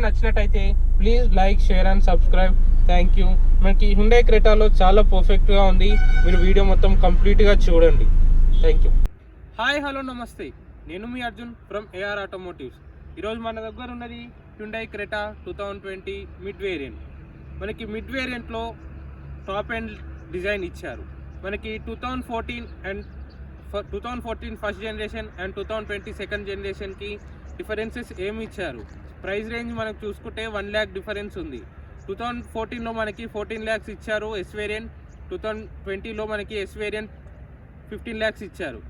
నచ్చినట్టయితే please like, share and subscribe. Thank you. మనకి Hyundai క్రెటాలో చాలా పర్ఫెక్ట్గా ఉంది. మీరు వీడియో మొత్తం కంప్లీట్గా చూడండి. Thank you. హాయ్, హలో, నమస్తే. నేను మీ అర్జున్ ఫ్రమ్ ఏఆర్ ఆటోమోటివ్స్. ఈరోజు మన దగ్గర ఉన్నది హ్యుండై క్రెటా 2020 మిడ్ వేరియంట్. మనకి మిడ్ వేరియంట్లో టాప్ ఎండ్ డిజైన్ ఇచ్చారు. మనకి 2014 ఫస్ట్ జనరేషన్ అండ్ 2020 సెకండ్ జనరేషన్కి డిఫరెన్సెస్ ఏమి ఇచ్చారు. ప్రైస్ రేంజ్ మనకు చూసుకుంటే 1 lakh డిఫరెన్స్ ఉంది. 2014లో మనకి 14 lakhs ఇచ్చారు ఎస్ వేరియంట్. 2020లో మనకి ఎస్ వేరియంట్ 15 lakhs ఇచ్చారు.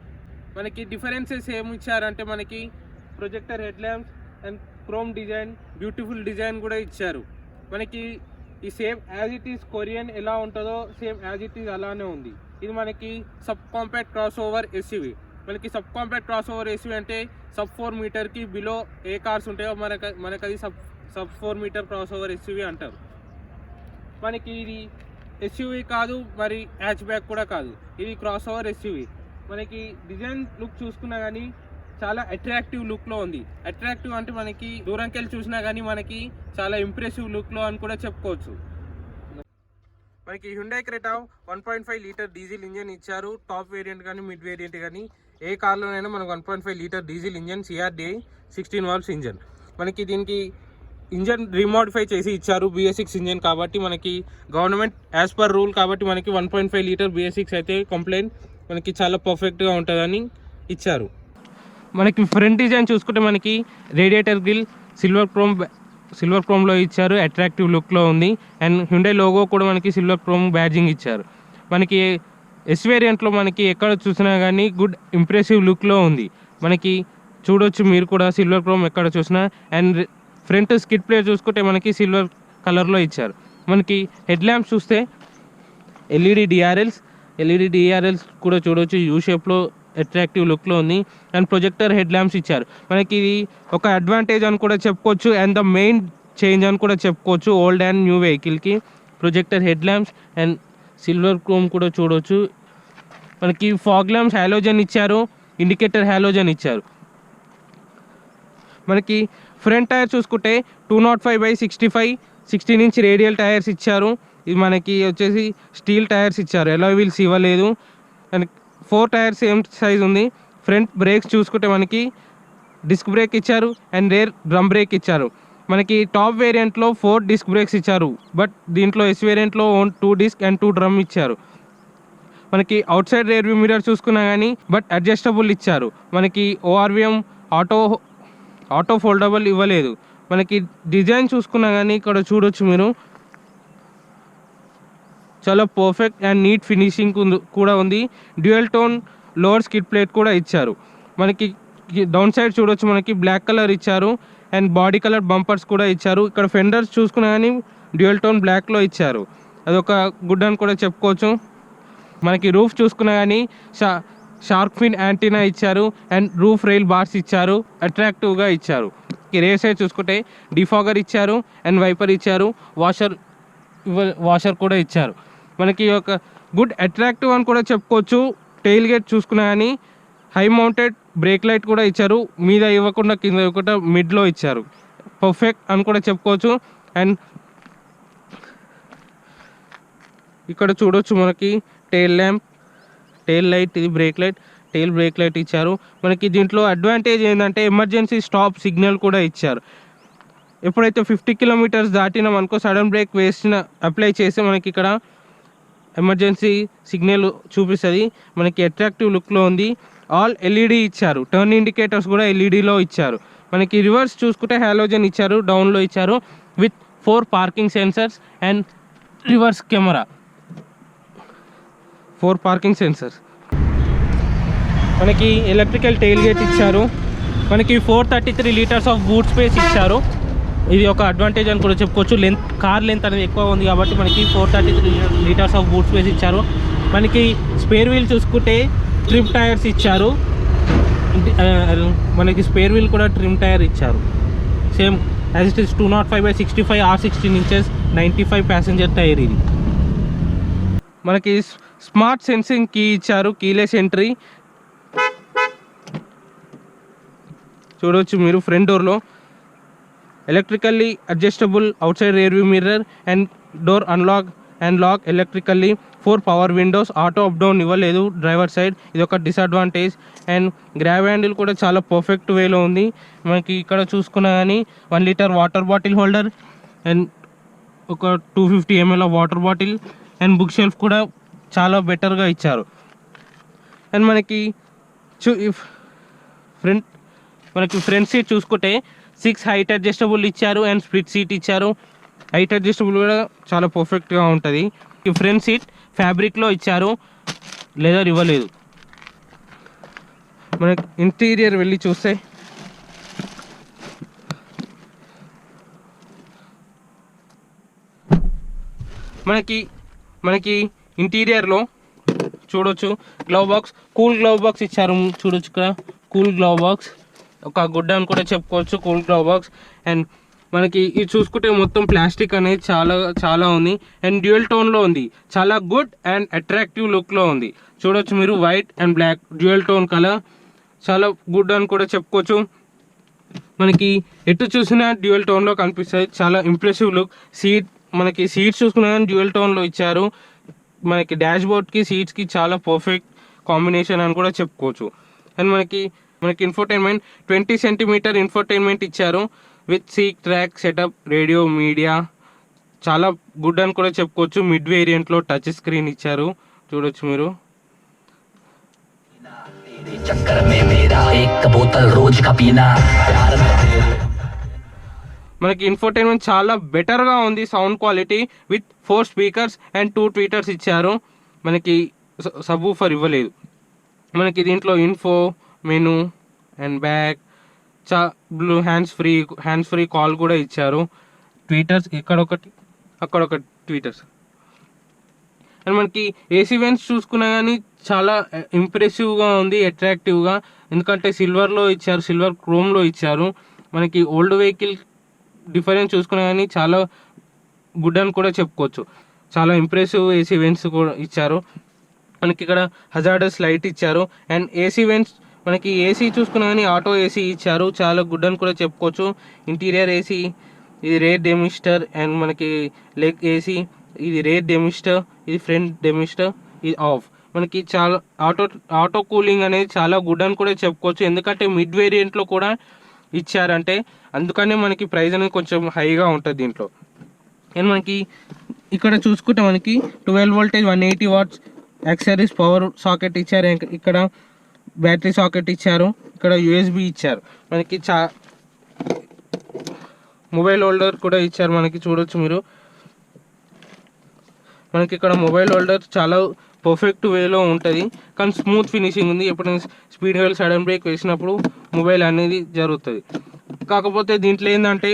మనకి డిఫరెన్సెస్ ఏమి ఇచ్చారంటే మనకి projector head lamps and chrome design, beautiful design కూడా ఇచ్చారు. మనకి ఈ same as it is Korean ఎలా ఉంటుందో సేమ్ యాజ్ ఇట్ ఈస్ అలానే ఉంది. ఇది మనకి sub compact cross over SUV. మనకి sub compact cross over SUV అంటే సబ్ 4 మీటర్కి బిలో ఏ కార్స్ ఉంటాయో మనకు అది sub 4 metre cross over SUV అంటారు. మనకి ఇది ఎస్యూవీ కాదు, మరి హ్యాచ్ బ్యాక్ కూడా కాదు, ఇది క్రాస్ ఓవర్ ఎస్యూవీ. మనకి డిజైన్ లుక్ చూసుకున్నా కానీ చాలా అట్రాక్టివ్ లుక్లో ఉంది. అట్రాక్టివ్ అంటే మనకి దూరంకి వెళ్ళి చూసినా కానీ మనకి చాలా ఇంప్రెసివ్ లుక్లో అని కూడా చెప్పుకోవచ్చు. మనకి Hyundai Creta 1.5 litre diesel engine ఇచ్చారు. టాప్ వేరియంట్ కానీ మిడ్ వేరియంట్ కానీ ఏ కార్లోనైనా మనకు 1.5 litre diesel engine, CRDI 16 valves engine. మనకి దీనికి ఇంజన్ రీమోడిఫై చేసి ఇచ్చారు. BS6 ఇంజన్ కాబట్టి మనకి గవర్నమెంట్ యాజ్ పర్ రూల్ కాబట్టి మనకి 1.5 లీటర్ BS6 అయితే కంప్లైంట్ మనకి చాలా పర్ఫెక్ట్గా ఉంటుందని ఇచ్చారు. మనకి ఫ్రంట్ డిజైన్ చూసుకుంటే మనకి రేడియేటర్ గ్రిల్ సిల్వర్ క్రోమ్లో ఇచ్చారు. అట్రాక్టివ్ లుక్లో ఉంది. అండ్ హ్యుండై లోగో కూడా మనకి సిల్వర్ క్రోమ్ బ్యాడ్జింగ్ ఇచ్చారు. మనకి ఎస్ వేరియంట్లో మనకి ఎక్కడ చూసినా కానీ గుడ్ ఇంప్రెసివ్ లుక్లో ఉంది. మనకి చూడొచ్చు మీరు కూడా సిల్వర్ క్రోమ్ ఎక్కడ చూసినా. అండ్ ఫ్రంట్ స్కిడ్ ప్లేట్ చూసుకుంటే మనకి సిల్వర్ కలర్లో ఇచ్చారు. మనకి హెడ్ ల్యాంప్స్ చూస్తే LED DRLs కూడా చూడవచ్చు. యూ షేప్లో అట్రాక్టివ్ లుక్లో ఉంది. అండ్ ప్రొజెక్టర్ హెడ్ ల్యాంప్స్ ఇచ్చారు. మనకి ఇది ఒక అడ్వాంటేజ్ అని కూడా చెప్పుకోవచ్చు. అండ్ ద మెయిన్ చేంజ్ అని కూడా చెప్పుకోవచ్చు ఓల్డ్ అండ్ న్యూ వెహికల్కి. Projector head lamps and silver chrome కూడా చూడవచ్చు. మనకి ఫాగ్ ల్యాంప్స్ హాలోజన్ ఇచ్చారు. ఇండికేటర్ హాలోజన్ ఇచ్చారు. మనకి ఫ్రంట్ టైర్ చూసుకుంటే 205/65 16-inch రేడియల్ టైర్స్ ఇచ్చారు. ఇది మనకి వచ్చేసి స్టీల్ టైర్స్ ఇచ్చారు. ఎలాయ్ వీల్స్ ఇవ్వలేదు. అండ్ 4 టైర్స్ సేమ్ సైజ్ ఉంది. ఫ్రంట్ బ్రేక్స్ చూసుకుంటే మనకి డిస్క్ బ్రేక్ ఇచ్చారు అండ్ రేర్ డ్రమ్ బ్రేక్ ఇచ్చారు. మనకి టాప్ వేరియంట్లో 4 డిస్క్ బ్రేక్స్ ఇచ్చారు. బట్ దీంట్లో ఎస్ వేరియంట్లో 2 డిస్క్ అండ్ 2 డ్రమ్ ఇచ్చారు. మనకి out side rear view mirror చూసుకున్నా కానీ బట్ అడ్జస్టబుల్ ఇచ్చారు. మనకి ORVM ఆటో ఫోల్డబుల్ ఇవ్వలేదు. మనకి డిజైన్ చూసుకున్నా కానీ ఇక్కడ చూడొచ్చు మీరు చాలా పర్ఫెక్ట్ అండ్ నీట్ ఫినిషింగ్ కూడా ఉంది. Dual tone lower skid plate కూడా ఇచ్చారు. మనకి డౌన్ సైడ్ చూడొచ్చు మనకి బ్లాక్ కలర్ ఇచ్చారు అండ్ బాడీ కలర్ బంపర్స్ కూడా ఇచ్చారు. ఇక్కడ ఫెండర్స్ చూసుకున్నా కానీ డ్యూయల్ టోన్ బ్లాక్లో ఇచ్చారు. అదొక గుడ్ అని కూడా చెప్పుకోవచ్చు. మనకి రూఫ్ చూసుకున్నా కానీ షార్క్ ఫిన్ యాంటీనా ఇచ్చారు అండ్ రూఫ్ రైల్ బార్స్ ఇచ్చారు. అట్రాక్టివ్గా ఇచ్చారు. రేర్ సైడ్ చూసుకుంటే డిఫాగర్ ఇచ్చారు అండ్ వైపర్ ఇచ్చారు. వాషర్ కూడా ఇచ్చారు. మనకి ఒక గుడ్ అట్రాక్టివ్ అని కూడా చెప్పుకోవచ్చు. టెయిల్ గేట్ చూసుకున్నా కానీ హై మౌంటెడ్ బ్రేక్ లైట్ కూడా ఇచ్చారు. మీద ఇవ్వకుండా కింద ఇవ్వకుండా మిడ్లో ఇచ్చారు. పర్ఫెక్ట్ అని కూడా చెప్పుకోవచ్చు. అండ్ ఇక్కడ చూడొచ్చు మనకి టెయిల్ లైట్, ఇది break light, tail break light ఇచ్చారు. మనకి దీంట్లో అడ్వాంటేజ్ ఏంటంటే ఎమర్జెన్సీ స్టాప్ సిగ్నల్ కూడా ఇచ్చారు. ఎప్పుడైతే 50 kilometers దాటినా మనకు సడన్ బ్రేక్ అప్లై చేసి మనకి ఇక్కడ ఎమర్జెన్సీ సిగ్నల్ చూపిస్తుంది. మనకి అట్రాక్టివ్ లుక్లో ఉంది. ఆల్ LED ఇచ్చారు. టర్న్ ఇండికేటర్స్ కూడా LEDలో ఇచ్చారు. మనకి రివర్స్ చూసుకుంటే హాలోజన్ ఇచ్చారు, డౌన్లో ఇచ్చారు with 4 parking sensors and reverse camera. 4 parking sensors. మనకి ఎలక్ట్రికల్ టెయిల్ గేట్ ఇచ్చారు. మనకి 433 లీటర్స్ ఆఫ్ బూట్ స్పేస్ ఇచ్చారు. ఇది ఒక అడ్వాంటేజ్ అని కూడా చెప్పుకోవచ్చు. కార్ లెంత్ అనేది ఎక్కువ ఉంది కాబట్టి మనకి 433 లీటర్స్ ఆఫ్ బూట్ స్పేస్ ఇచ్చారు. మనకి స్పేర్ వీల్ చూసుకుంటే ట్రిమ్ టైర్స్ ఇచ్చారు. మనకి స్పేర్ వీల్ కూడా ట్రిమ్ టైర్ ఇచ్చారు. Same as it is 205/65 R16 inches 95 passenger tyre. ఇది మనకి స్మార్ట్ సెన్సింగ్ కీ ఇచ్చారు, కీలెస్ ఎంట్రీ. చూడవచ్చు మీరు ఫ్రంట్ డోర్లో electrically adjustable out side rear view mirror and door unlock and lock electrically. 4 power windows. Auto up down ఇవ్వలేదు driver side, ఇది ఒక disadvantage. And grab handle కూడా చాలా పర్ఫెక్ట్ వేలో ఉంది. మనకి ఇక్కడ చూసుకున్నా కానీ 1 litre water bottle holder and ఒక 250 ml of water bottle and book shelf కూడా చాలా బెటర్గా ఇచ్చారు. అండ్ మనకి ఫ్రంట్ సీట్ చూసుకుంటే 6 హైట్ అడ్జస్టబుల్ ఇచ్చారు అండ్ స్ప్లిట్ సీట్ ఇచ్చారు. హైట్ అడ్జస్టబుల్ కూడా చాలా పర్ఫెక్ట్గా ఉంటుంది. ఈ ఫ్రంట్ సీట్ ఫ్యాబ్రిక్లో ఇచ్చారు, లెదర్ ఇవ్వలేదు. మనకి ఇంటీరియర్ వెళ్ళి చూస్తే మనకి ఇంటీరియర్లో చూడొచ్చు glove box, cool glove box ఇచ్చారు. చూడొచ్చు ఇక్కడ కూల్ గ్లవ్ బాక్స్, ఒక గుడ్ అని కూడా చెప్పుకోవచ్చు కూల్ గ్లవ్ బాక్స్. అండ్ మనకి ఇది చూసుకుంటే మొత్తం ప్లాస్టిక్ అనేది చాలా ఉంది అండ్ డ్యూయల్ టోన్లో ఉంది. చాలా గుడ్ అండ్ అట్రాక్టివ్ లుక్లో ఉంది. చూడొచ్చు మీరు white and black dual tone colour, చాలా గుడ్ అని కూడా చెప్పుకోవచ్చు. మనకి ఎటు చూసినా డ్యూయల్ టోన్లో కనిపిస్తుంది, చాలా ఇంప్రెసివ్ లుక్. మనకి సీట్స్ చూసుకున్నా కానీ డ్యూయల్ టోన్లో ఇచ్చారు. మనకి డాష్ బోర్డ్కి సీట్స్కి చాలా పర్ఫెక్ట్ కాంబినేషన్ అని కూడా చెప్పుకోవచ్చు. అండ్ మనకి ఇన్ఫోటైన్మెంట్ 20 సెంటీమీటర్ ఇన్ఫోటైన్మెంట్ ఇచ్చారు with seek track setup, radio, media, చాలా గుడ్ అని కూడా చెప్పుకోవచ్చు. మిడ్ వేరియంట్లో టచ్ స్క్రీన్ ఇచ్చారు. చూడొచ్చు మీరు. మనకి ఇన్ఫోటైన్మెంట్ చాలా బెటర్గా ఉంది. Sound quality with 4 speakers and 2 tweeters ఇచ్చారు. మనకి సబ్వూఫర్ ఇవ్వలేదు. మనకి దీంట్లో info, menu and back, blue hands free call కూడా ఇచ్చారు. ట్వీటర్స్ ఇక్కడొకటి అక్కడొకటి ట్వీటర్స్. అండ్ మనకి ఏసీ వెంట్స్ చూసుకున్నా కానీ చాలా ఇంప్రెసివ్గా ఉంది, అట్రాక్టివ్గా. ఎందుకంటే సిల్వర్లో ఇచ్చారు, సిల్వర్ క్రోమ్లో ఇచ్చారు. మనకి ఓల్డ్ వెహికల్ డిఫరెన్స్ చూసుకున్నా కానీ చాలా గుడ్ అని కూడా చెప్పుకోవచ్చు. చాలా ఇంప్రెసివ్ ఏసీ వెంట్స్ కూడా ఇచ్చారు. మనకి ఇక్కడ హజార్డస్ లైట్ ఇచ్చారు అండ్ ఏసీ వెంట్స్. మనకి ఏసీ చూసుకున్నా కానీ ఆటో ఏసీ ఇచ్చారు, చాలా గుడ్ అని కూడా చెప్పుకోవచ్చు. ఇంటీరియర్ ఏసీ, ఇది రేర్ డెమిస్టర్ అండ్ మనకి లెగ్ ఏసీ, ఇది రేర్ డెమిస్టర్, ఇది ఫ్రంట్ డెమిస్టర్, ఇది ఆఫ్. మనకి చాలా ఆటో కూలింగ్ అనేది చాలా గుడ్ అని కూడా చెప్పుకోవచ్చు. ఎందుకంటే మిడ్ వేరియంట్లో కూడా ఇచ్చారంటే అందుకనే మనకి ప్రైస్ అనేది కొంచెం హైగా ఉంటుంది దీంట్లో. అండ్ మనకి ఇక్కడ చూసుకుంటే మనకి 12 voltage 180 watts accessories power socket ఇచ్చారు. ఇక్కడ బ్యాటరీ సాకెట్ ఇచ్చారు, ఇక్కడ యూఎస్బి ఇచ్చారు. మనకి మొబైల్ హోల్డర్ కూడా ఇచ్చారు. మనకి చూడొచ్చు మీరు. మనకి ఇక్కడ మొబైల్ హోల్డర్ చాలా పర్ఫెక్ట్ వేలో ఉంటుంది కానీ స్మూత్ ఫినిషింగ్ ఉంది. ఎప్పుడైనా స్పీడ్ వెళ్ళి సడన్ బ్రేక్ వేసినప్పుడు మొబైల్ అనేది జరుగుతుంది. కాకపోతే దీంట్లో ఏంటంటే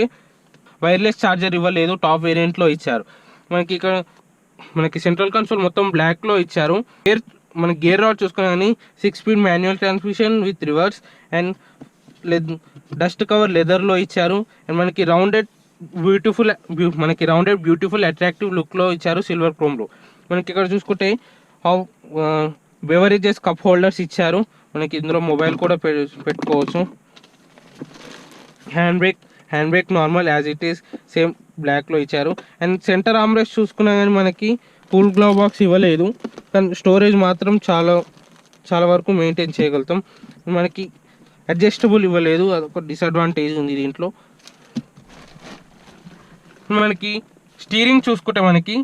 వైర్లెస్ ఛార్జర్ ఇవ్వలేదు, టాప్ వేరియంట్లో ఇచ్చారు. మనకి ఇక్కడ సెంట్రల్ కన్సోల్ మొత్తం బ్లాక్లో ఇచ్చారు. మనకి గేర్ రాడ్ చూసుకున్నా కానీ 6 speed manual transmission with reverse and dust cover లెదర్లో ఇచ్చారు. అండ్ మనకి రౌండెడ్ బ్యూటిఫుల్ అట్రాక్టివ్ లుక్లో ఇచ్చారు సిల్వర్ క్రోమ్లో. మనకి ఇక్కడ చూసుకుంటే బెవరేజెస్ కప్ హోల్డర్స్ ఇచ్చారు. మనకి ఇందులో మొబైల్ కూడా పెట్టుకోవచ్చు. Hand brake normal as it is same బ్లాక్లో ఇచ్చారు. అండ్ సెంటర్ ఆర్మ్రెస్ట్ చూసుకున్నా కానీ మనకి కూల్ గ్లవ్ బాక్స్ ఇవ్వలేదు కానీ స్టోరేజ్ మాత్రం చాలా వరకు మెయింటైన్ చేయగలుగుతాం. మనకి అడ్జస్టబుల్ ఇవ్వలేదు, అదొక డిసడ్వాంటేజ్ ఉంది దీంట్లో. మనకి స్టీరింగ్ చూసుకుంటే మనకి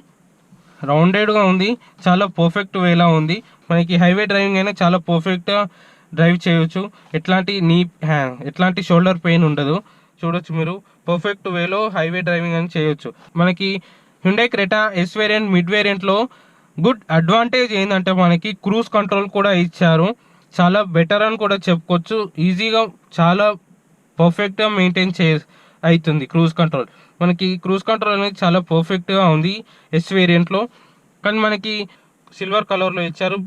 రౌండెడ్గా ఉంది, చాలా పర్ఫెక్ట్ వేలా ఉంది. మనకి హైవే డ్రైవింగ్ అయినా చాలా పర్ఫెక్ట్గా డ్రైవ్ చేయొచ్చు. ఎట్లాంటి షోల్డర్ పెయిన్ ఉండదు. చూడొచ్చు మీరు, పర్ఫెక్ట్ వేలో హైవే డ్రైవింగ్ అని చేయొచ్చు. మనకి Hyundai Creta S variant mid వేరియంట్లో గుడ్ అడ్వాంటేజ్ ఏంటంటే మనకి క్రూజ్ కంట్రోల్ కూడా ఇచ్చారు, చాలా బెటర్ అని కూడా చెప్పుకోవచ్చు. ఈజీగా చాలా పర్ఫెక్ట్గా మెయింటైన్ అవుతుంది క్రూజ్ కంట్రోల్. మనకి క్రూజ్ కంట్రోల్ అనేది చాలా పర్ఫెక్ట్గా ఉంది ఎస్ వేరియంట్లో. కానీ మనకి సిల్వర్ కలర్లో ఇచ్చారు.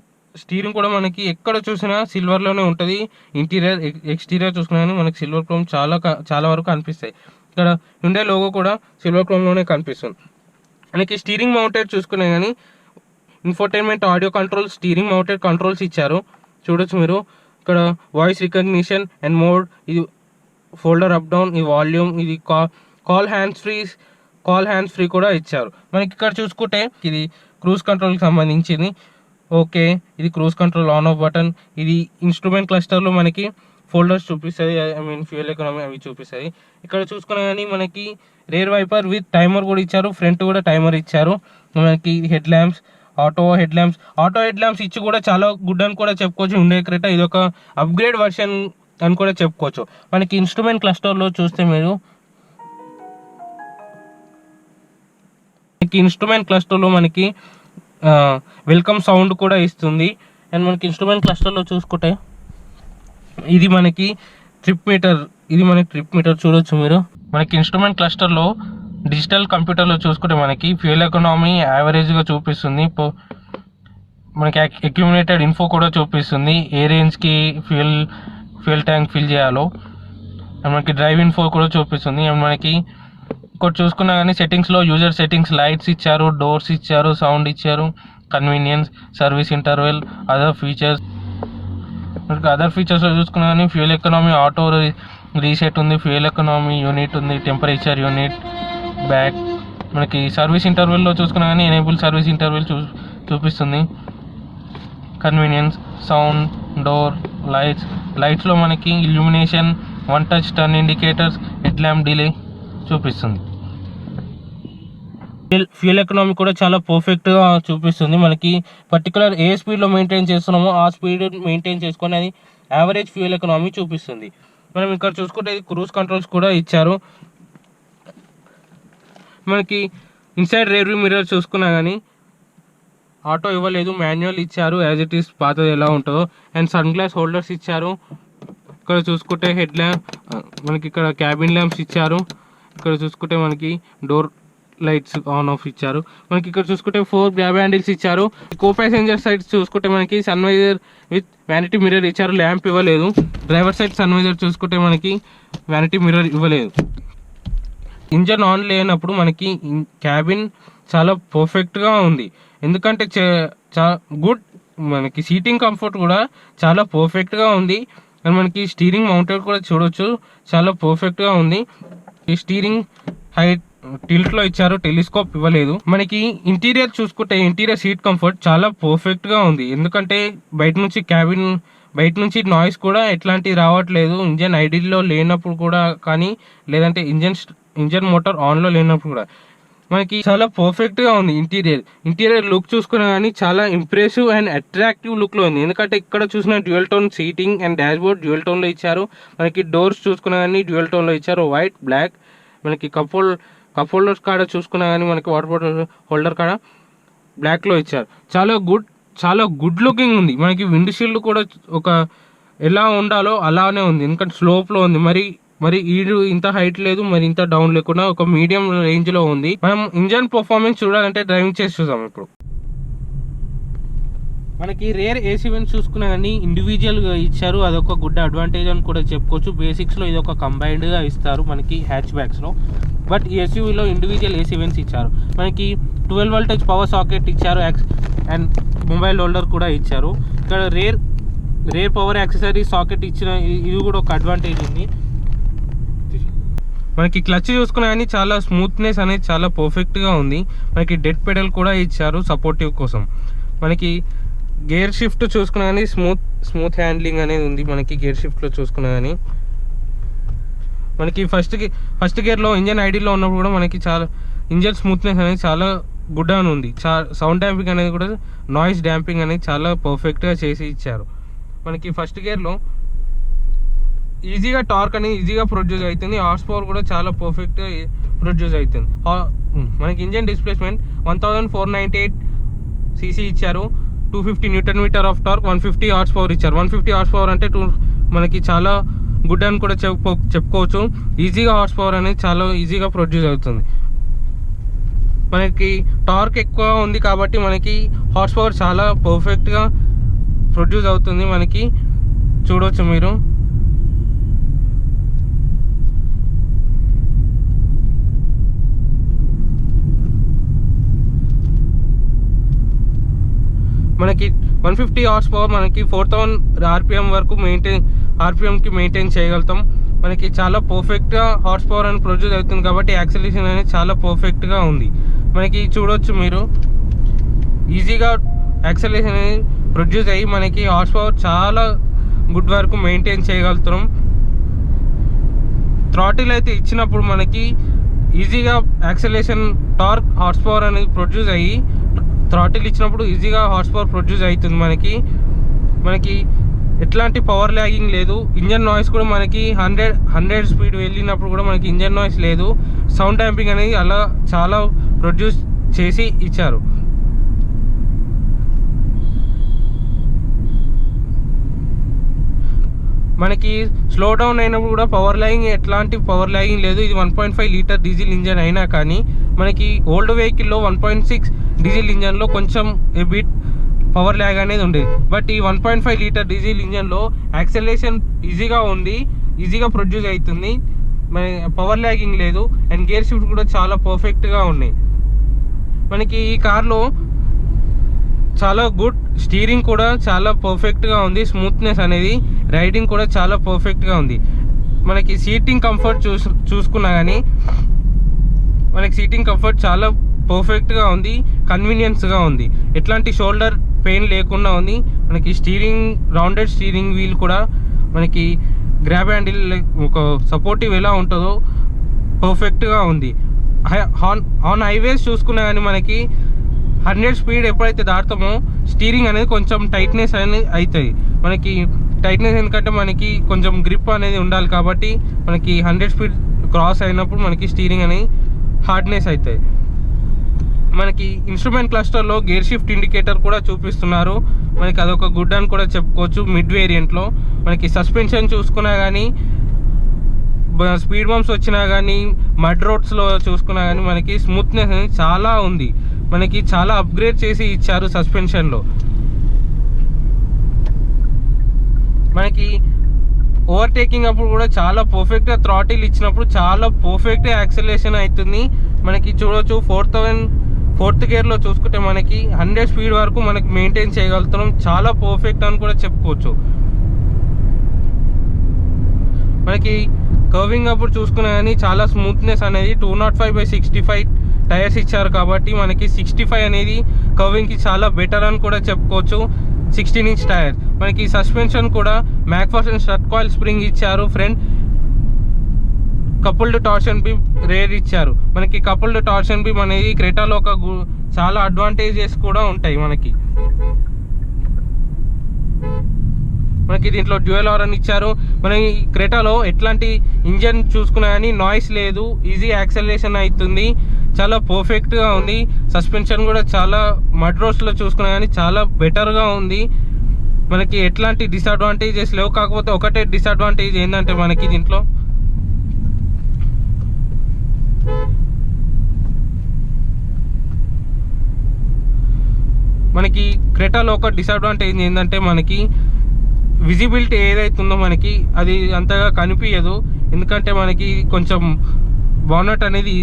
స్టీరింగ్ కూడా మనకి ఎక్కడ చూసినా సిల్వర్లోనే ఉంటుంది. ఇంటీరియర్ ఎక్స్టీరియర్ చూసుకున్నా కానీ మనకి సిల్వర్ క్రోమ్ చాలా వరకు కనిపిస్తాయి. ఇక్కడ హుండై లోగో కూడా సిల్వర్ క్రోమ్లోనే కనిపిస్తుంది. మనకి స్టీరింగ్ మౌంటెడ్ చూసుకునే కానీ infotainment, audio control, steering mounted controls ఇచ్చారు. చూడొచ్చు మీరు ఇక్కడ వాయిస్ రికగ్నిషన్ అండ్ మోడ్, ఇది ఫోల్డర్ అప్ డౌన్, ఇది వాల్యూమ్, ఇది కాల్ హ్యాండ్స్ ఫ్రీ కూడా ఇచ్చారు. మనకి ఇక్కడ చూసుకుంటే ఇది క్రూజ్ కంట్రోల్కి సంబంధించింది. ఓకే, ఇది cruise control on off button. ఇది ఇన్స్ట్రుమెంట్ క్లస్టర్లో మనకి ఫోల్డర్స్ చూపిస్తుంది, ఫ్యూయల్ ఎకనామీ అవి చూపిస్తుంది. ఇక్కడ చూసుకున్నా కానీ మనకి రేర్ వైపర్ విత్ టైమర్ కూడా ఇచ్చారు, ఫ్రంట్ కూడా టైమర్ ఇచ్చారు. మనకి head lamps, auto head lamps ఇచ్చి కూడా చాలా గుడ్ అని కూడా చెప్పుకోవచ్చు. హుండై క్రెటా ఇది ఒక అప్గ్రేడ్ వర్షన్ అని కూడా చెప్పుకోవచ్చు. మనకి ఇన్స్ట్రుమెంట్ క్లస్టర్లో చూస్తే మీరు ఇన్స్ట్రుమెంట్ క్లస్టర్లో మనకి వెల్కమ్ సౌండ్ కూడా ఇస్తుంది. అండ్ మనకి ఇన్స్ట్రుమెంట్ క్లస్టర్లో చూసుకుంటే ఇది మనకి ట్రిప్ మీటర్ చూడొచ్చు మీరు. మనకి ఇన్స్ట్రుమెంట్ క్లస్టర్లో డిజిటల్ కంప్యూటర్లో చూసుకుంటే మనకి ఫ్యూయల్ ఎకనామీ యావరేజ్గా చూపిస్తుంది. మనకి అక్యుములేటెడ్ ఇన్ఫో కూడా చూపిస్తుంది, ఏ రేంజ్కి ఫ్యూయల్ ట్యాంక్ ఫిల్ చేయాలో. అండ్ మనకి డ్రైవ్ ఇన్ఫో కూడా చూపిస్తుంది. అండ్ మనకి ఇంకోటి చూసుకున్నా కానీ సెట్టింగ్స్లో యూజర్ సెట్టింగ్స్, లైట్స్ ఇచ్చారు, డోర్స్ ఇచ్చారు, సౌండ్ ఇచ్చారు, కన్వీనియన్స్, సర్వీస్ ఇంటర్వెల్, అదర్ ఫీచర్స్లో చూసుకున్నా కానీ ఫ్యూయల్ ఎకనామీ ఆటో రీసెట్ ఉంది, ఫ్యూయల్ ఎకనామీ యూనిట్ ఉంది, టెంపరేచర్ యూనిట్, బ్యాక్. మనకి సర్వీస్ ఇంటర్వెల్లో చూసుకున్నా కానీ ఎనేబుల్ సర్వీస్ ఇంటర్వెల్ చూపిస్తుంది. కన్వీనియన్స్, సౌండ్, డోర్, లైట్స్లో మనకి illumination, one touch turn indicators, head lamp delay చూపిస్తుంది. ఫ్యూయల్ ఎకనామీ కూడా చాలా పర్ఫెక్ట్గా చూపిస్తుంది. మనకి పర్టికులర్ ఏ స్పీడ్లో మెయింటైన్ చేస్తున్నామో ఆ స్పీడ్ మెయింటైన్ చేసుకొని అది యావరేజ్ ఫ్యూయల్ ఎకనామీ చూపిస్తుంది. మనం ఇక్కడ చూసుకుంటే క్రూజ్ కంట్రోల్స్ కూడా ఇచ్చారు. మనకి ఇన్సైడ్ రేర్ వ్యూ మిర్రర్ చూసుకున్నా కానీ ఆటో ఇవ్వలేదు, మాన్యువల్ ఇచ్చారు, యాజ్ ఇట్ ఈస్ పాతది ఎలా ఉంటుందో. అండ్ సన్ గ్లాస్ హోల్డర్స్ ఇచ్చారు. ఇక్కడ చూసుకుంటే హెడ్ ల్యాంప్, మనకి ఇక్కడ క్యాబిన్ ల్యాంప్స్ ఇచ్చారు. ఇక్కడ చూసుకుంటే మనకి డోర్ లైట్స్ ఆన్ ఆఫ్ ఇచ్చారు. మనకి ఇక్కడ చూసుకుంటే 4 గ్రాబ్ హ్యాండిల్స్ ఇచ్చారు. కో ప్యాసింజర్ సైడ్ చూసుకుంటే మనకి sun visor with vanity mirror ఇచ్చారు, ల్యాంప్ ఇవ్వలేదు. డ్రైవర్ సైడ్ సన్ వైజర్ చూసుకుంటే మనకి వ్యానిటీ మిర్రర్ ఇవ్వలేదు. ఇంజన్ ఆన్ లేనప్పుడు మనకి క్యాబిన్ చాలా పర్ఫెక్ట్గా ఉంది, ఎందుకంటే గుడ్. మనకి సీటింగ్ కంఫర్ట్ కూడా చాలా పర్ఫెక్ట్గా ఉంది. అండ్ మనకి స్టీరింగ్ మౌంటెడ్ కూడా చూడొచ్చు, చాలా పర్ఫెక్ట్గా ఉంది. ఈ స్టీరింగ్ హైట్ టిల్ట్లో ఇచ్చారు, టెలిస్కోప్ ఇవ్వలేదు. మనకి ఇంటీరియర్ చూసుకుంటే ఇంటీరియర్ సీట్ కంఫర్ట్ చాలా పర్ఫెక్ట్గా ఉంది, ఎందుకంటే బయట నుంచి నాయిస్ కూడా ఎట్లాంటివి రావట్లేదు. ఇంజన్ ఐడిల్లో లేనప్పుడు కూడా కానీ, లేదంటే ఇంజన్ మోటార్ ఆన్లో లేనప్పుడు కూడా మనకి చాలా పర్ఫెక్ట్గా ఉంది. ఇంటీరియర్ లుక్ చూసుకున్నా కానీ చాలా ఇంప్రెసివ్ అండ్ అట్రాక్టివ్ లుక్లో ఉంది, ఎందుకంటే ఇక్కడ చూసిన dual tone seating and dashboard dual టోన్లో ఇచ్చారు. మనకి డోర్స్ చూసుకున్నా కానీ డ్యూయల్ టోన్లో ఇచ్చారు, వైట్, బ్లాక్. మనకి కప్ హోల్డర్స్ కాడ చూసుకున్నా కానీ మనకి వాటర్ బాటిల్ హోల్డర్ కాడ బ్లాక్లో ఇచ్చారు. చాలా గుడ్ లుకింగ్ ఉంది. మనకి విండ్ షీల్డ్ కూడా ఒక ఎలా ఉండాలో అలానే ఉంది, ఎందుకంటే స్లోప్లో ఉంది. మరి ఇంత హైట్ లేదు, మరి ఇంత డౌన్ లేకుండా ఒక మీడియం రేంజ్లో ఉంది. మనం ఇంజన్ పర్ఫార్మెన్స్ చూడాలంటే డ్రైవింగ్ చేసి చూద్దాం. ఇప్పుడు మనకి రేర్ ఏసీ వెంట్స్ చూసుకున్నా కానీ ఇండివిజువల్గా ఇచ్చారు, అదొక గుడ్ అడ్వాంటేజ్ అని కూడా చెప్పుకోవచ్చు. బేసిక్స్లో ఇది ఒక కంబైన్డ్గా ఇస్తారు మనకి హ్యాచ్ బ్యాక్స్లో, బట్ ఈ ఎస్యూవీలో ఇండివిజువల్ ఏసీ వెంట్స్ ఇచ్చారు. మనకి 12 వోల్టేజ్ పవర్ సాకెట్ ఇచ్చారు అండ్ మొబైల్ హోల్డర్ కూడా ఇచ్చారు. ఇక్కడ రేర్ పవర్ యాక్సెసరీ సాకెట్ ఇచ్చిన ఇది కూడా ఒక అడ్వాంటేజ్ ఉంది. మనకి క్లచ్ చూసుకున్నా కానీ చాలా స్మూత్నెస్ అనేది చాలా పర్ఫెక్ట్గా ఉంది. మనకి డెడ్ పెడల్ కూడా ఇచ్చారు సపోర్టివ్ కోసం. మనకి గేర్ షిఫ్ట్ చూసుకున్నా కానీ స్మూత్ హ్యాండ్లింగ్ అనేది ఉంది. మనకి గేర్ షిఫ్ట్లో చూసుకున్నా కానీ మనకి ఫస్ట్ గేర్లో ఇంజన్ ఐడీలో ఉన్నప్పుడు కూడా మనకి చాలా ఇంజన్ స్మూత్నెస్ అనేది చాలా గుడ్ అని ఉంది. సౌండ్ డాంపింగ్ అనేది కూడా, నాయిస్ డాంపింగ్ అనేది చాలా పర్ఫెక్ట్గా చేసి ఇచ్చారు. మనకి ఫస్ట్ గేర్లో ఈజీగా టార్క్ అనేది ఈజీగా ప్రొడ్యూస్ అవుతుంది, హార్స్ పవర్ కూడా చాలా పర్ఫెక్ట్గా ప్రొడ్యూస్ అవుతుంది. మనకి ఇంజన్ డిస్ప్లేస్మెంట్ 1498 సీసీ ఇచ్చారు. 250 newton metre of torque, 150 horsepower ఇచ్చారు. 150 హార్స్ పవర్ అంటే మనకి చాలా గుడ్ అని కూడా చెప్పుకోవచ్చు. ఈజీగా హార్స్ పవర్ అనేది చాలా ఈజీగా ప్రొడ్యూస్ అవుతుంది. మనకి టార్క్ ఎక్కువ ఉంది కాబట్టి మనకి హార్స్ పవర్ చాలా పర్ఫెక్ట్గా ప్రొడ్యూస్ అవుతుంది. మనకి చూడవచ్చు మీరు. మనకి 150 హార్స్ పవర్ మనకి 4000 ఆర్పిఎం వరకు ఆర్పిఎంకి మెయింటైన్ చేయగలుగుతాం. మనకి చాలా పర్ఫెక్ట్గా హార్స్ పవర్ అని ప్రొడ్యూస్ అవుతుంది కాబట్టి యాక్సిలరేషన్ అనేది చాలా పర్ఫెక్ట్గా ఉంది. మనకి చూడవచ్చు మీరు, ఈజీగా యాక్సిలరేషన్ అనేది ప్రొడ్యూస్ అయ్యి మనకి హార్స్ పవర్ చాలా గుడ్ వరకు మెయింటైన్ చేయగలుగుతున్నాం. థ్రాటిల్ అయితే ఇచ్చినప్పుడు మనకి ఈజీగా యాక్సిలరేషన్, టార్క్, హార్స్ పవర్ అనేది ప్రొడ్యూస్ అయ్యి థ్రాటిల్ ఇచ్చినప్పుడు ఈజీగా హార్స్ పవర్ ప్రొడ్యూస్ అవుతుంది. మనకి ఎట్లాంటి పవర్ ల్యాగింగ్ లేదు. ఇంజన్ నాయిస్ కూడా మనకి 100 స్పీడ్ వెళ్ళినప్పుడు కూడా మనకి ఇంజన్ నాయిస్ లేదు. సౌండ్ డాంపింగ్ అనేది అలా చాలా ప్రొడ్యూస్ చేసి ఇచ్చారు. మనకి స్లో డౌన్ అయినప్పుడు కూడా ఎట్లాంటి పవర్ ల్యాగింగ్ లేదు. ఇది 1.5 లీటర్ డీజిల్ ఇంజన్ అయినా కానీ మనకి ఓల్డ్ వెహికల్లో 1.6 డీజిల్ ఇంజన్లో కొంచెం బిట్ పవర్ ల్యాగ్ అనేది ఉండేది. బట్ ఈ 1.5 లీటర్ డీజిల్ ఇంజన్లో యాక్సెలరేషన్ ఈజీగా ఉంది, ఈజీగా ప్రొడ్యూస్ అవుతుంది, మన పవర్ ల్యాగింగ్ లేదు. అండ్ గేర్ షిఫ్ట్ కూడా చాలా పర్ఫెక్ట్గా ఉన్నాయి. మనకి ఈ కార్లో చాలా గుడ్ స్టీరింగ్ కూడా చాలా పర్ఫెక్ట్గా ఉంది. స్మూత్నెస్ అనేది, రైడింగ్ కూడా చాలా పర్ఫెక్ట్గా ఉంది. మనకి సీటింగ్ కంఫర్ట్ చూసుకున్నా కానీ మనకి సీటింగ్ కంఫర్ట్ చాలా పర్ఫెక్ట్గా ఉంది, కన్వీనియన్స్గా ఉంది. ఎట్లాంటి షోల్డర్ పెయిన్ లేకుండా ఉంది. మనకి రౌండెడ్ స్టీరింగ్ వీల్ కూడా మనకి గ్రాబ్ హ్యాండిల్ ఒక సపోర్టివ్ ఎలా ఉంటుందో పర్ఫెక్ట్గా ఉంది. ఆన్ హైవేస్ చూసుకున్నా కానీ మనకి 100 స్పీడ్ ఎప్పుడైతే దాటుతామో స్టీరింగ్ అనేది కొంచెం టైట్నెస్ అనేది అవుతుంది. మనకి టైట్నెస్ ఎందుకంటే మనకి కొంచెం గ్రిప్ అనేది ఉండాలి కాబట్టి మనకి 100 స్పీడ్ క్రాస్ అయినప్పుడు మనకి స్టీరింగ్ అనేది హార్డ్నెస్ అవుతాయి. మనకి ఇన్స్ట్రుమెంట్ క్లస్టర్లో గేర్ షిఫ్ట్ ఇండికేటర్ కూడా చూపిస్తున్నారు. మనకి అదొక గుడ్ అని కూడా చెప్పుకోవచ్చు. మిడ్ వేరియంట్లో మనకి సస్పెన్షన్ చూసుకున్నా కానీ, స్పీడ్ బంప్స్ వచ్చినా కానీ, మడ్ రోడ్స్లో చూసుకున్నా కానీ మనకి స్మూత్నెస్ అనేది చాలా ఉంది. మనకి చాలా అప్గ్రేడ్ చేసి ఇచ్చారు సస్పెన్షన్లో. మనకి ఓవర్టేకింగ్ అప్పుడు కూడా చాలా పర్ఫెక్ట్గా థ్రాటిల్ ఇచ్చినప్పుడు చాలా పర్ఫెక్ట్గా యాక్సిలరేషన్ అవుతుంది. మనకి చూడవచ్చు 4th గేర్లో చూసుకుంటే మనకి 100 స్పీడ్ వరకు మనకి మెయింటైన్ చేయగలుగుతున్నాం. చాలా పర్ఫెక్ట్ అని కూడా చెప్పుకోవచ్చు. మనకి కర్వింగ్ అప్పుడు చూసుకున్నా కానీ చాలా స్మూత్నెస్ అనేది 205/65 టైర్స్ ఇచ్చారు కాబట్టి మనకి 65 అనేది కర్వింగ్కి చాలా బెటర్ అని కూడా చెప్పుకోవచ్చు. 16 ఇంచ్ టైర్. మనకి సస్పెన్షన్ కూడా మ్యాక్ఫర్సన్ స్ట్రట్ కాయిల్ స్ప్రింగ్ ఇచ్చారు. Front coupled torsion beam rare ఇచ్చారు. మనకి కపుల్డ్ టార్షన్ బీమ్ అనేది క్రెటాలో చాలా అడ్వాంటేజెస్ కూడా ఉంటాయి. మనకి దీంట్లో డ్యూయల్ హారన్ ఇచ్చారు. మనకి క్రెటాలో ఎట్లాంటి ఇంజన్ చూసుకున్నా కానీ నాయిస్ లేదు, ఈజీ యాక్సెలరేషన్ అవుతుంది, చాలా పర్ఫెక్ట్గా ఉంది. సస్పెన్షన్ కూడా చాలా మడ్ రోడ్స్లో చూసుకున్నా కానీ చాలా బెటర్గా ఉంది. మనకి ఎట్లాంటి డిసడ్వాంటేజెస్ లేవు. కాకపోతే ఒకటే డిసడ్వాంటేజ్ ఏంటంటే మనకి దీంట్లో క్రెటాలో ఒక డిసడ్వాంటేజ్ ఏంటంటే మనకి విజిబిలిటీ ఏదైతుందో మనకి అది అంతగా కనిపించదు. ఎందుకంటే మనకి కొంచెం బానట్ అనేది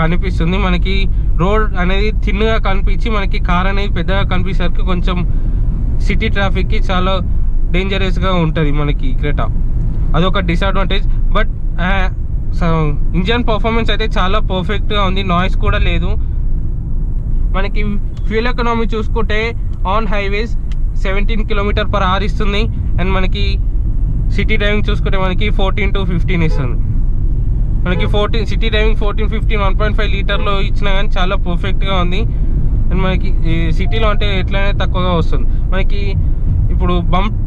కనిపిస్తుంది. మనకి రోడ్ అనేది థిన్గా కనిపించి మనకి కార్ అనేది పెద్దగా కనిపించేసరికి కొంచెం సిటీ ట్రాఫిక్కి చాలా డేంజరస్గా ఉంటుంది మనకి క్రెటా. అదొక డిసడ్వాంటేజ్. బట్ ఇంజన్ పర్ఫార్మెన్స్ అయితే చాలా పర్ఫెక్ట్గా ఉంది, నాయిస్ కూడా లేదు. మనకి ఫ్యూల్ ఎకనామీ చూసుకుంటే ఆన్ హైవేస్ 17 km/h ఇస్తుంది. అండ్ మనకి సిటీ డ్రైవింగ్ చూసుకుంటే మనకి 14 to 15 ఇస్తుంది. మనకి సిటీ డ్రైవింగ్ 14-15 1.5 లీటర్లో ఇచ్చినా కానీ చాలా పర్ఫెక్ట్గా ఉంది. అండ్ మనకి సిటీలో అంటే ఎట్లయినా తక్కువగా వస్తుంది. మనకి ఇప్పుడు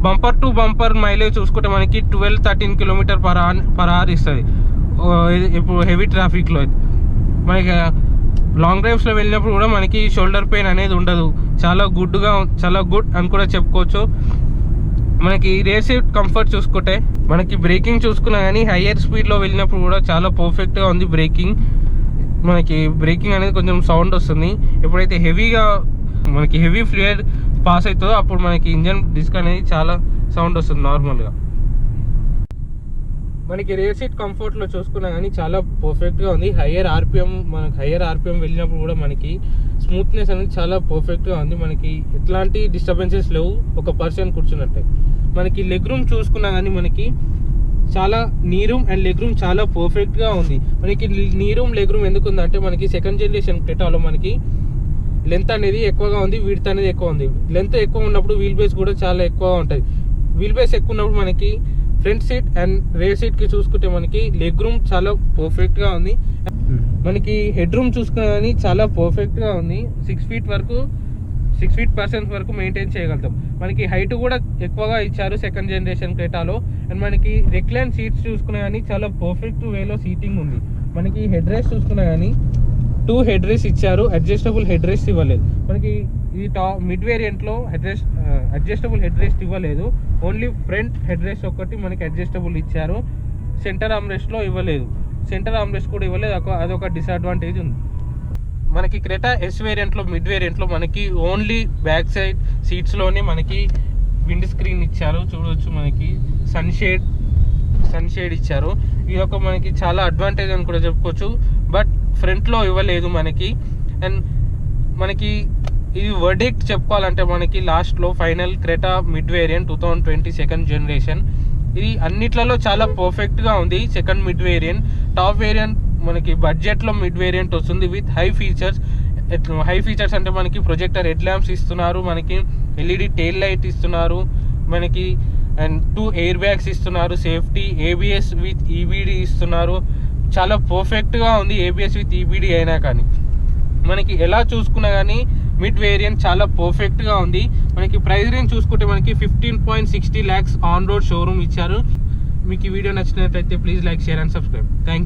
బంపర్ టు బంపర్ మైలేజ్ చూసుకుంటే మనకి 12-13 km/h ఇస్తుంది ఇప్పుడు హెవీ ట్రాఫిక్లో. మనకి లాంగ్ డ్రైవ్స్లో వెళ్ళినప్పుడు కూడా మనకి షోల్డర్ పెయిన్ అనేది ఉండదు. చాలా గుడ్ అని కూడా చెప్పుకోవచ్చు. మనకి రేర్ సీట్ కంఫర్ట్ చూసుకుంటే మనకి బ్రేకింగ్ చూసుకున్నా కానీ హయ్యర్ స్పీడ్లో వెళ్ళినప్పుడు కూడా చాలా పర్ఫెక్ట్గా ఉంది బ్రేకింగ్. మనకి బ్రేకింగ్ అనేది కొంచెం సౌండ్ వస్తుంది. ఎప్పుడైతే మనకి హెవీ ఫ్లూయిడ్ పాస్ అవుతుందో అప్పుడు మనకి ఇంజన్ డిస్క్ అనేది చాలా సౌండ్ వస్తుంది నార్మల్గా. మనకి రేర్ సీట్ కంఫర్ట్లో చూసుకున్నా కానీ చాలా పర్ఫెక్ట్గా ఉంది. హయ్యర్ ఆర్పిఎం వెళ్ళినప్పుడు కూడా మనకి స్మూత్నెస్ అనేది చాలా పర్ఫెక్ట్గా ఉంది. మనకి ఎట్లాంటి డిస్టర్బెన్సెస్ లేవు ఒక పర్సన్ కూర్చున్నట్టే. మనకి లెగ్ రూమ్ చూసుకున్నా కానీ మనకి చాలా నీ రూమ్ అండ్ లెగ్ రూమ్ చాలా పర్ఫెక్ట్గా ఉంది. మనకి లెగ్ రూమ్ ఎందుకు ఉందంటే మనకి సెకండ్ జనరేషన్ క్రెటాలో మనకి లెంత్ అనేది ఎక్కువగా ఉంది, విడ్త్ అనేది ఎక్కువ ఉంది. లెంత్ ఎక్కువ ఉన్నప్పుడు వీల్ బేస్ కూడా చాలా ఎక్కువ ఉంటుంది. వీల్ బేస్ ఎక్కువ ఉన్నప్పుడు మనకి ఫ్రంట్ సీట్ అండ్ రేర్ సీట్కి చూసుకుంటే మనకి లెగ్ రూమ్ చాలా పర్ఫెక్ట్గా ఉంది. మనకి హెడ్ రూమ్ చూసుకున్నా కానీ చాలా పర్ఫెక్ట్గా ఉంది. 6 feet పర్సన్స్ వరకు మెయింటైన్ చేయగలుగుతాం. మనకి హైట్ కూడా ఎక్కువగా ఇచ్చారు సెకండ్ జనరేషన్ క్రెటాలో. అండ్ మనకి రెక్లైన్ సీట్స్ చూసుకున్నా కానీ చాలా పర్ఫెక్ట్ వేలో సీటింగ్ ఉంది. మనకి హెడ్ రెస్ట్ చూసుకున్నా కానీ 2 హెడ్ రెస్ట్ ఇచ్చారు, అడ్జస్టబుల్ హెడ్ రెస్ట్ ఇవ్వలేదు. మనకి ఈ మిడ్ వేరియంట్లో అడ్జస్టబుల్ హెడ్ రెస్ట్ ఇవ్వలేదు. ఓన్లీ ఫ్రంట్ హెడ్ రెస్ట్ ఒకటి మనకి అడ్జస్టబుల్ ఇచ్చారు. సెంటర్ ఆర్మ్ రెస్ట్లో ఇవ్వలేదు. సెంటర్ ఆర్మ్ రెస్ట్ కూడా ఇవ్వలేదు. అదొక డిసడ్వాంటేజ్ ఉంది. మనకి క్రెటా ఎస్ వేరియంట్లో మిడ్ వేరియంట్లో మనకి ఓన్లీ బ్యాక్ సైడ్ సీట్స్లోనే మనకి విండ్ స్క్రీన్ ఇచ్చారు. చూడవచ్చు మనకి సన్ షేడ్ ఇచ్చారు. ఇది ఒక మనకి చాలా అడ్వాంటేజ్ అని కూడా చెప్పుకోవచ్చు. బట్ ఫ్రంట్లో ఇవ్వలేదు మనకి. అండ్ మనకి ఇది వర్డిక్ట్ చెప్పుకోవాలంటే మనకి లాస్ట్లో final Creta mid variant 2020 second generation ఇది అన్నిట్లలో చాలా పర్ఫెక్ట్గా ఉంది. Second mid variant, top variant మనకి బడ్జెట్లో మిడ్ వేరియంట్ వస్తుంది విత్ హై ఫీచర్స్ అంటే మనకి ప్రొజెక్టర్ హెడ్ ల్యాంప్స్ ఇస్తున్నారు, మనకి ఎల్ఈడి టెయిల్ లైట్ ఇస్తున్నారు, మనకి అండ్ 2 ఎయిర్ బ్యాగ్స్ ఇస్తున్నారు, సేఫ్టీ, ఏబిఎస్ విత్ ఈబిడి ఇస్తున్నారు. చాలా పర్ఫెక్ట్గా ఉంది ఏబిఎస్ విత్ ఈబిడి అయినా కానీ. మనకి ఎలా చూసుకున్నా కానీ మిడ్ వేరియంట్ చాలా పర్ఫెక్ట్గా ఉంది. మనకి ప్రైస్ రేంజ్ చూసుకుంటే మనకి 15.60 lakhs ఆన్ రోడ్ షోరూమ్ ఇచ్చారు. మీకు ఈ వీడియో నచ్చినట్లయితే please like, share and subscribe. Thank you.